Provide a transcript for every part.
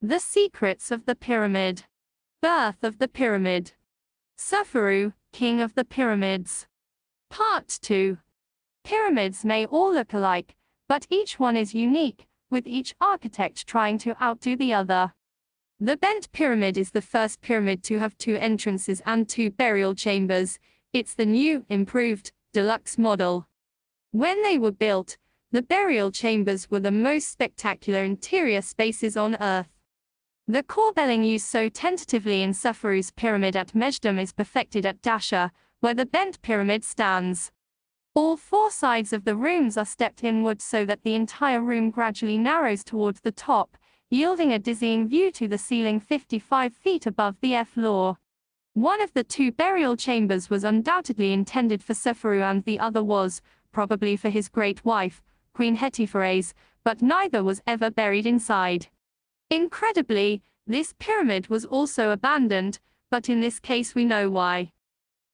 The secrets of the pyramid. Birth of the pyramid. Sneferu, king of the pyramids. Part 2. Pyramids may all look alike, but each one is unique, with each architect trying to outdo the other. The bent pyramid is the first pyramid to have 2 entrances and 2 burial chambers. It's the new, improved, deluxe model. When they were built, the burial chambers were the most spectacular interior spaces on Earth. The corbelling used so tentatively in Sneferu's pyramid at Mejdum is perfected at Dasha, where the bent pyramid stands. All 4 sides of the rooms are stepped inward so that the entire room gradually narrows towards the top, yielding a dizzying view to the ceiling 55 feet above the floor. One of the 2 burial chambers was undoubtedly intended for Sneferu and the other was, probably for his great wife, Queen Hetepheres, but neither was ever buried inside. Incredibly, this pyramid was also abandoned, but in this case we know why.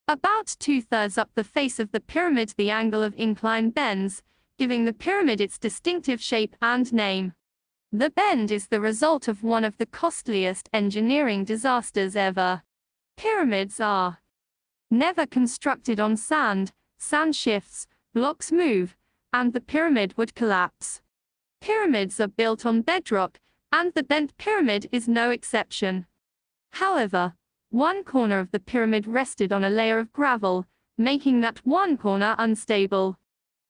About 2/3 up the face of the pyramid the angle of incline bends, giving the pyramid its distinctive shape and name. The bend is the result of one of the costliest engineering disasters ever. Pyramids are never constructed on sand, sand shifts, blocks move, and the pyramid would collapse. Pyramids are built on bedrock, and the bent pyramid is no exception. However, one corner of the pyramid rested on a layer of gravel, making that one corner unstable.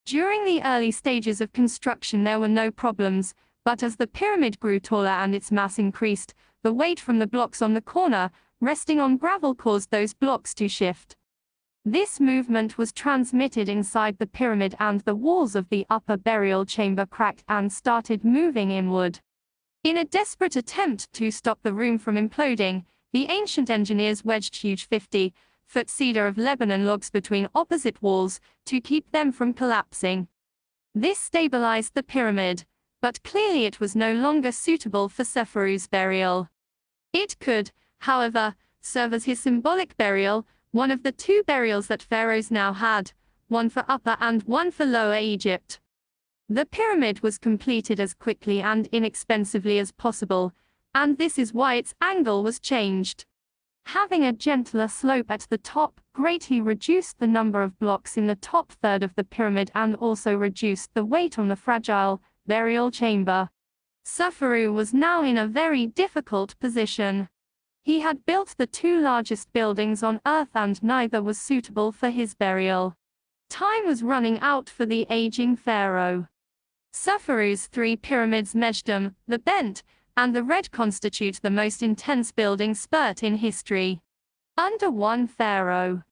During the early stages of construction there were no problems, but as the pyramid grew taller and its mass increased, the weight from the blocks on the corner, resting on gravel, caused those blocks to shift. This movement was transmitted inside the pyramid and the walls of the upper burial chamber cracked and started moving inward. In a desperate attempt to stop the room from imploding, the ancient engineers wedged huge 50-foot cedar of Lebanon logs between opposite walls to keep them from collapsing. This stabilized the pyramid, but clearly it was no longer suitable for Sneferu's burial. It could, however, serve as his symbolic burial, one of the 2 burials that pharaohs now had, one for Upper and one for Lower Egypt. The pyramid was completed as quickly and inexpensively as possible, and this is why its angle was changed. Having a gentler slope at the top greatly reduced the number of blocks in the top third of the pyramid and also reduced the weight on the fragile burial chamber. Sneferu was now in a very difficult position. He had built the 2 largest buildings on Earth and neither was suitable for his burial. Time was running out for the aging pharaoh. Sneferu's 3 pyramids, Mejdum, the Bent, and the Red, constitute the most intense building spurt in history. Under one pharaoh,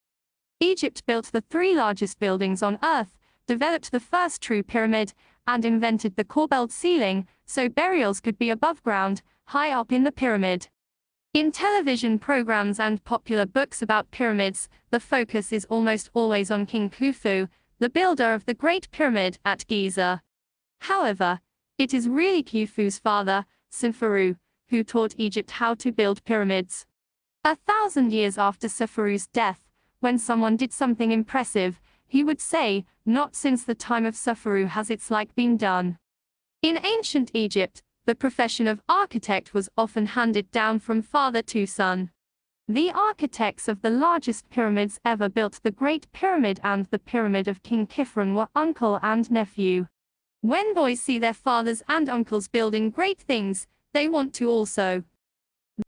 Egypt built the 3 largest buildings on Earth, developed the first true pyramid, and invented the corbelled ceiling, so burials could be above ground, high up in the pyramid. In television programs and popular books about pyramids, the focus is almost always on King Khufu, the builder of the Great Pyramid at Giza. However, it is really Khufu's father, Sneferu, who taught Egypt how to build pyramids. 1,000 years after Sneferu's death, when someone did something impressive, he would say, "Not since the time of Sneferu has its like been done." In ancient Egypt, the profession of architect was often handed down from father to son. The architects of the largest pyramids ever built, the Great Pyramid and the Pyramid of King Khifron, were uncle and nephew. When boys see their fathers and uncles building great things, they want to also.